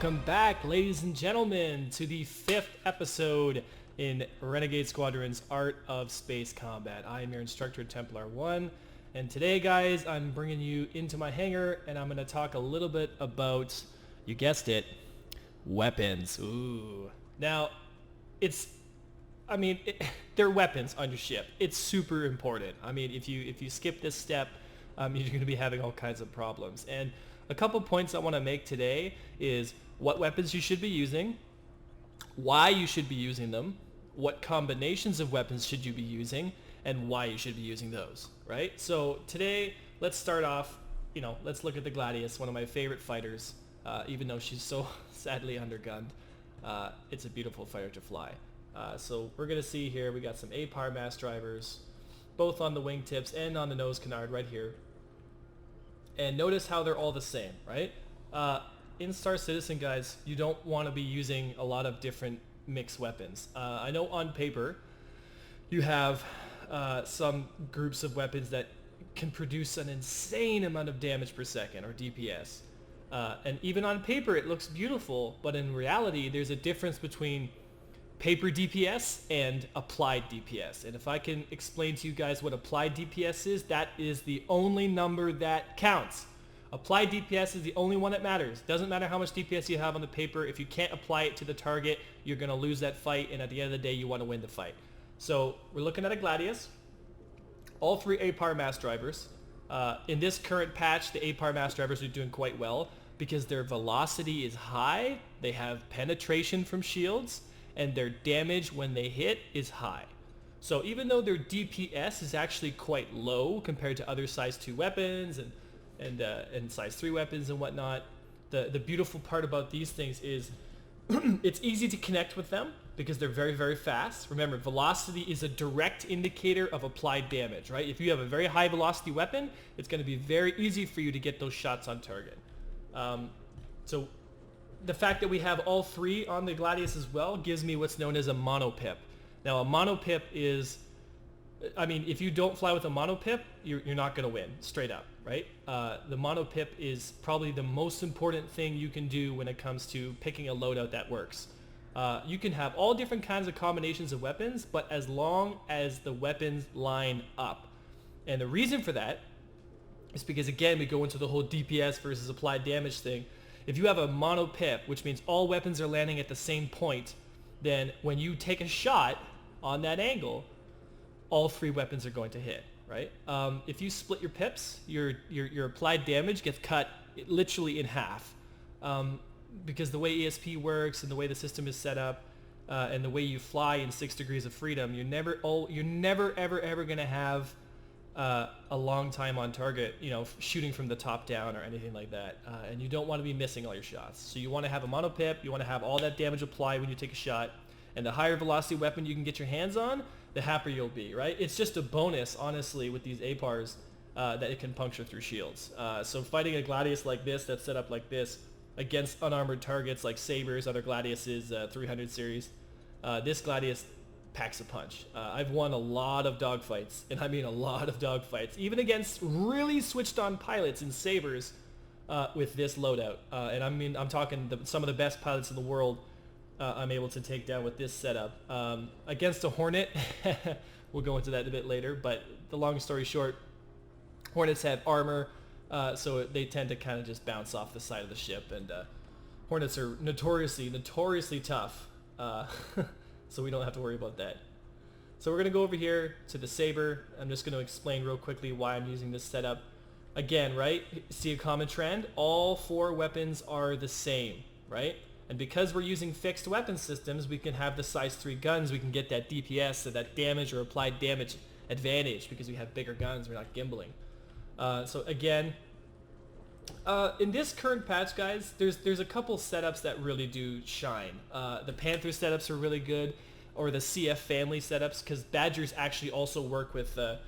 welcome back, ladies and gentlemen, to the 5th episode in Renegade Squadron's Art of Space Combat. I am your instructor, TemplarOne, and today, guys, I'm bringing you into my hangar, and I'm going to talk a little bit about, you guessed it, weapons. Ooh. Now, they're weapons on your ship. It's super important. I mean, if you skip this step, you're going to be having all kinds of problems. And a couple points I want to make today is what weapons you should be using, why you should be using them, what combinations of weapons should you be using, and why you should be using those, right? So today, let's start off, let's look at the Gladius, one of my favorite fighters, even though she's so sadly undergunned. It's a beautiful fighter to fly. So we're going to see here, we got some A-Par mass drivers, both on the wingtips and on the nose canard right here. And notice how they're all the same, right? In Star Citizen, guys, you don't want to be using a lot of different mixed weapons. I know on paper, you have some groups of weapons that can produce an insane amount of damage per second, or DPS. And even on paper, it looks beautiful, but in reality, there's a difference between paper DPS and applied DPS. And if I can explain to you guys what applied DPS is, that is the only number that counts. Applied DPS is the only one that matters. Doesn't matter how much DPS you have on the paper. If you can't apply it to the target, you're going to lose that fight, and at the end of the day, you want to win the fight. So we're looking at a Gladius. All three A-Par mass drivers. In this current patch, the A-Par mass drivers are doing quite well because their velocity is high, they have penetration from shields, and their damage when they hit is high. So even though their DPS is actually quite low compared to other size 2 weapons and size 3 weapons and whatnot, the beautiful part about these things is it's easy to connect with them because they're very, very fast. Remember, velocity is a direct indicator of applied damage, right? If you have a very high velocity weapon, it's going to be very easy for you to get those shots on target. So the fact that we have all three on the Gladius as well gives me what's known as a monopip. Now, a monopip is, if you don't fly with a monopip, you're not going to win, straight up, right? The monopip is probably the most important thing you can do when it comes to picking a loadout that works. You can have all different kinds of combinations of weapons, but as long as the weapons line up. And the reason for that is because, again, we go into the whole DPS versus applied damage thing. If you have a mono pip, which means all weapons are landing at the same point, then when you take a shot on that angle, all three weapons are going to hit, right? If you split your pips, your applied damage gets cut literally in half. Because the way ESP works and the way the system is set up, and the way you fly in 6 degrees of freedom, you're never ever going to have a long time on target, shooting from the top down or anything like that. And you don't want to be missing all your shots. So you want to have a mono pip, you want to have all that damage applied when you take a shot, and the higher velocity weapon you can get your hands on, the happier you'll be, right? It's just a bonus, honestly, with these A-Pars, that it can puncture through shields. So fighting a Gladius like this, that's set up like this, against unarmored targets like Sabers, other Gladiuses, 300 series, this Gladius packs a punch. I've won a lot of dogfights, and I mean a lot of dogfights, even against really switched on pilots in Sabers with this loadout. And I'm talking some of the best pilots in the world I'm able to take down with this setup. Against a Hornet, we'll go into that a bit later, but the long story short, Hornets have armor, so they tend to kind of just bounce off the side of the ship, and Hornets are notoriously tough. So we don't have to worry about that. So we're going to go over here to the Saber. I'm just going to explain real quickly why I'm using this setup. Again, right, see a common trend? All 4 weapons are the same, right? And because we're using fixed weapon systems, we can have the size 3 guns. We can get that DPS, so that damage or applied damage advantage, because we have bigger guns. We're not gimbling. So again, in this current patch, guys, there's a couple setups that really do shine. The Panther setups are really good, or the CF family setups, because Badgers actually also work with the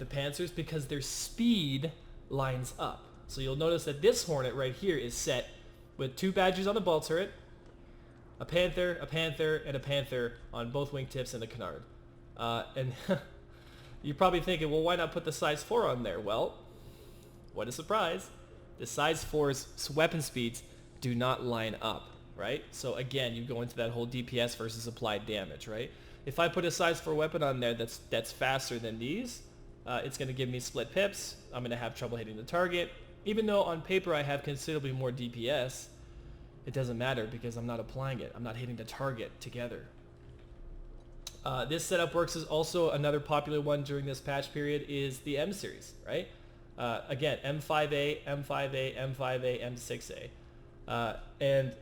Panthers because their speed lines up. So you'll notice that this Hornet right here is set with 2 Badgers on the ball turret, a Panther, and a Panther on both wingtips and the canard. And you're probably thinking, well, why not put the size 4 on there? Well, what a surprise. The size 4's weapon speeds do not line up. right? So again, you go into that whole DPS versus applied damage, right? If I put a size 4 weapon on there that's faster than these, it's going to give me split pips. I'm going to have trouble hitting the target. Even though on paper I have considerably more DPS, it doesn't matter because I'm not applying it. I'm not hitting the target together. This setup works as also another popular one during this patch period is the M series, right? Again, M5A, M5A, M5A, M6A. And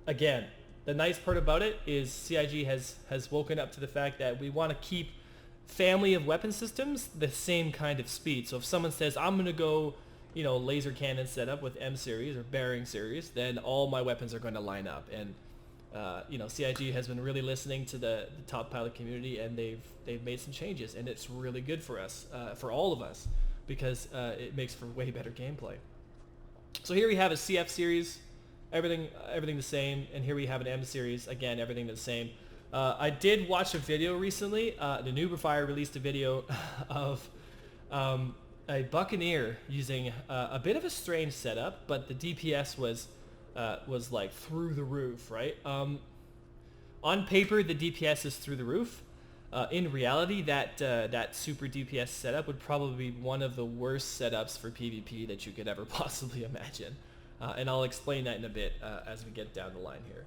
again, the nice part about it is CIG has woken up to the fact that we want to keep family of weapon systems the same kind of speed. So if someone says, I'm going to go, laser cannon setup with M series or bearing series, then all my weapons are going to line up. And, CIG has been really listening to the top pilot community, and they've made some changes, and it's really good for us, for all of us, because it makes for way better gameplay. So here we have a CF series, everything the same, and here we have an M series, again, everything the same. I did watch a video recently. The Noobifier released a video of a Buccaneer using a bit of a strange setup, but the DPS was like through the roof, right? On paper, the DPS is through the roof. In reality, that super DPS setup would probably be one of the worst setups for PvP that you could ever possibly imagine. And I'll explain that in a bit as we get down the line here.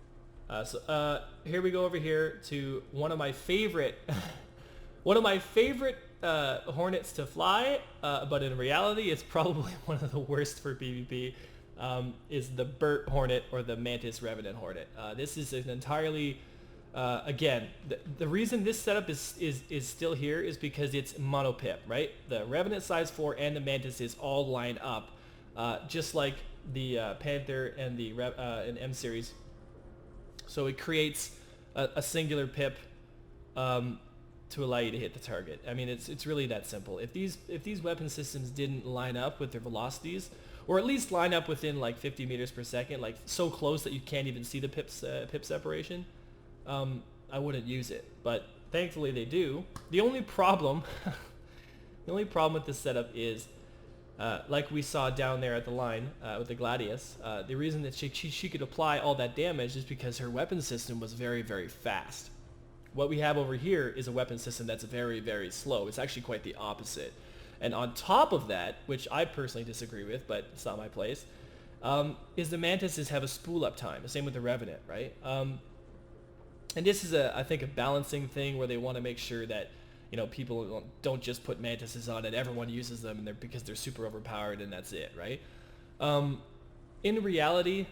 So here we go over here to one of my favorite Hornets to fly, but in reality, it's probably one of the worst for PvP. Is the Burt Hornet or the Mantis Revenant Hornet. This is an entirely, again, the reason this setup is still here is because it's mono pip, right? The Revenant size 4 and the Mantis is all lined up, just like the Panther and the and M series. So it creates a singular pip to allow you to hit the target. I mean, it's really that simple. If these weapon systems didn't line up with their velocities, or at least line up within like 50 meters per second, like so close that you can't even see the pip separation, I wouldn't use it. But thankfully they do. The only problem with this setup is, like we saw down there at the line with the Gladius, the reason that she could apply all that damage is because her weapon system was very, very fast. What we have over here is a weapon system that's very, very slow. It's actually quite the opposite. And on top of that, which I personally disagree with, but it's not my place, is the Mantises have a spool up time. The same with the Revenant, right? And this is I think a balancing thing where they want to make sure that people don't just put Mantises on and everyone uses them and because they're super overpowered and that's it, right? In reality,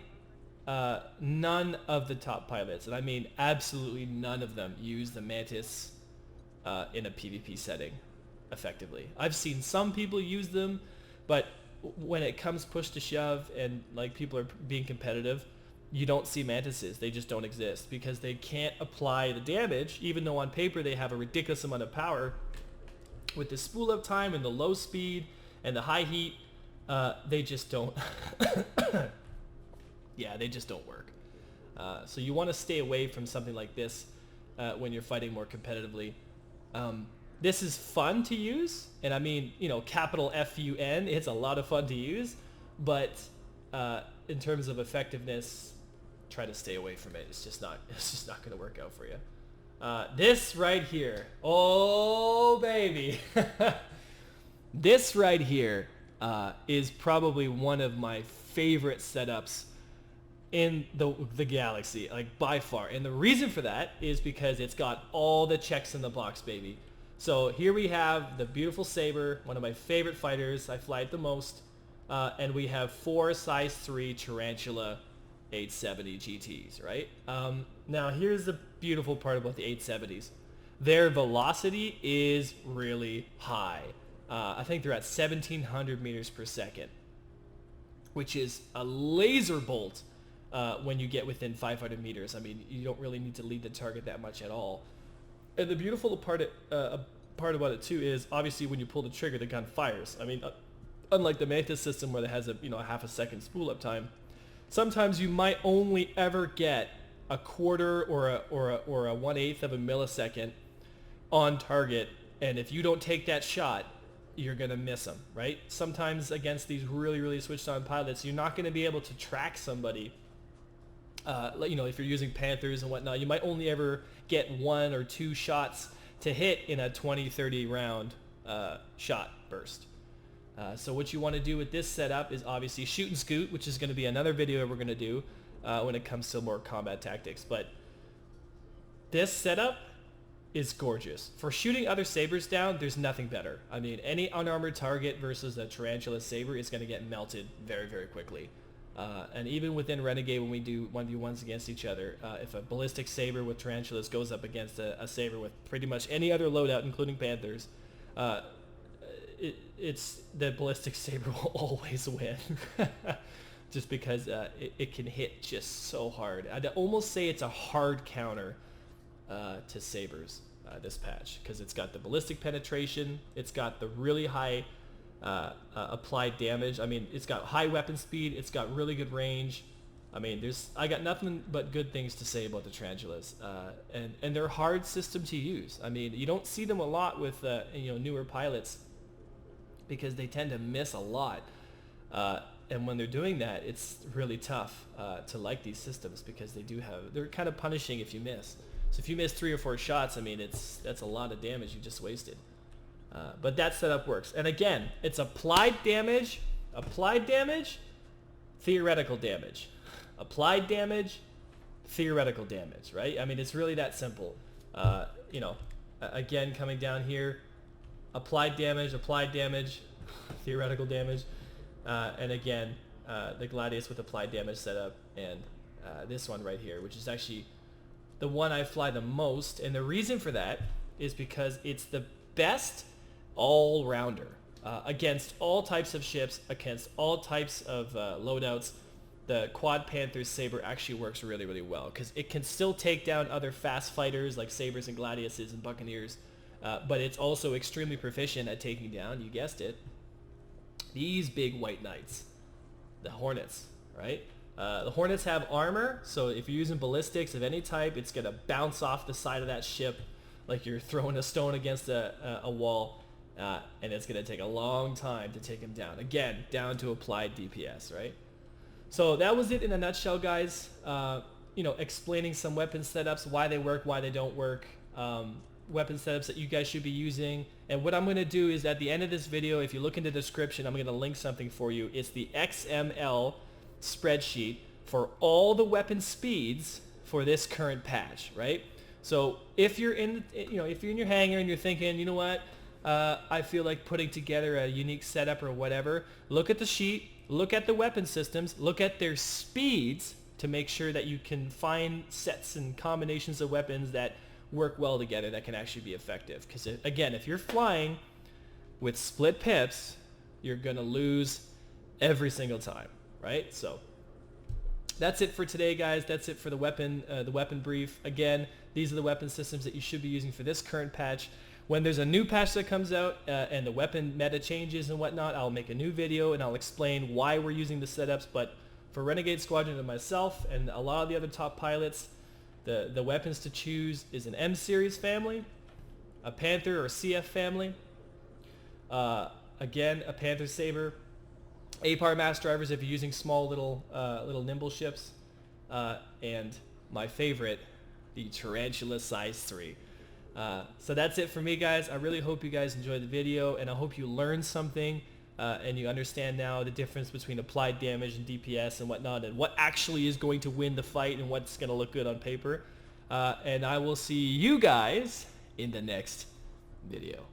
none of the top pilots, and I mean absolutely none of them, use the Mantis in a PvP setting effectively. I've seen some people use them, but when it comes push to shove and like people are being competitive, you don't see Mantises. They just don't exist because they can't apply the damage, even though on paper they have a ridiculous amount of power. With the spool up time and the low speed and the high heat, they just don't yeah, they just don't work. So you want to stay away from something like this when you're fighting more competitively. This is fun to use, and I mean, capital FUN, it's a lot of fun to use, but in terms of effectiveness, try to stay away from it. It's just not going to work out for you. This right here, oh baby, this right here is probably one of my favorite setups in the galaxy, like by far. And the reason for that is because it's got all the checks in the box, baby. So here we have the beautiful Saber, one of my favorite fighters. I fly it the most. And we have 4 size 3 Tarantula 870 GTs, right? Now here's the beautiful part about the 870s. Their velocity is really high. I think they're at 1700 meters per second, which is a laser bolt when you get within 500 meters. I mean, you don't really need to lead the target that much at all. And the beautiful part about it too is obviously when you pull the trigger, the gun fires. I mean, unlike the Mantis system where it has a half a second spool up time, sometimes you might only ever get a quarter or a 1/8 of a millisecond on target, and if you don't take that shot, you're gonna miss them, right? Sometimes against these really, really switched on pilots, you're not gonna be able to track somebody You know, if you're using Panthers and whatnot, you might only ever get 1 or 2 shots to hit in a 20-30 round shot burst. So what you want to do with this setup is obviously shoot and scoot, which is going to be another video we're going to do when it comes to more combat tactics. But this setup is gorgeous. For shooting other sabers down, there's nothing better. I mean, any unarmored target versus a Tarantula Saber is going to get melted very, very quickly. And even within Renegade, when we do 1v1s against each other, if a ballistic Saber with Tarantulas goes up against a Saber with pretty much any other loadout, including Panthers, it's the ballistic Saber will always win. Just because it can hit just so hard. I'd almost say it's a hard counter to Sabers, this patch, because it's got the ballistic penetration, it's got the really high applied damage. I mean, it's got high weapon speed, it's got really good range. I mean, I got nothing but good things to say about the Tarantulas, and they're a hard system to use. I mean, you don't see them a lot with newer pilots because they tend to miss a lot. And when they're doing that, it's really tough to like these systems because they're kind of punishing if you miss. So if you miss 3 or 4 shots, I mean, that's a lot of damage you just wasted. But that setup works. And again, it's applied damage, theoretical damage. Applied damage, theoretical damage, right? I mean, it's really that simple. Again, coming down here, applied damage, theoretical damage. And again, the Gladius with applied damage setup, and this one right here, which is actually the one I fly the most. And the reason for that is because it's the best all-rounder against all types of ships, against all types of loadouts. The Quad Panther Saber actually works really, really well because it can still take down other fast fighters like Sabers and Gladiuses and Buccaneers, but it's also extremely proficient at taking down, you guessed it, these big white knights, the Hornets, right? The Hornets have armor, so if you're using ballistics of any type, it's going to bounce off the side of that ship like you're throwing a stone against a wall, and it's going to take a long time to take him down. Again, down to applied DPS, right? So that was it in a nutshell, guys. Explaining some weapon setups, why they work, why they don't work, weapon setups that you guys should be using. And what I'm going to do is at the end of this video, if you look in the description, I'm going to link something for you. It's the XML spreadsheet for all the weapon speeds for this current patch, right? So if you're in your hangar and you're thinking, you know what, I feel like putting together a unique setup or whatever, look at the sheet, look at the weapon systems, look at their speeds to make sure that you can find sets and combinations of weapons that work well together that can actually be effective. Because again, if you're flying with split pips, you're gonna lose every single time, right? So that's it for today, guys. That's it for the weapon brief. Again, these are the weapon systems that you should be using for this current patch. When there's a new patch that comes out and the weapon meta changes and whatnot, I'll make a new video and I'll explain why we're using the setups. But for Renegade Squadron and myself and a lot of the other top pilots, the weapons to choose is an M series family, a Panther or CF family, again a Panther Saber, APAR mass drivers if you're using small little nimble ships, and my favorite, the Tarantula size 3. So that's it for me, guys. I really hope you guys enjoyed the video, and I hope you learned something and you understand now the difference between applied damage and DPS and whatnot, and what actually is going to win the fight and what's going to look good on paper. And I will see you guys in the next video.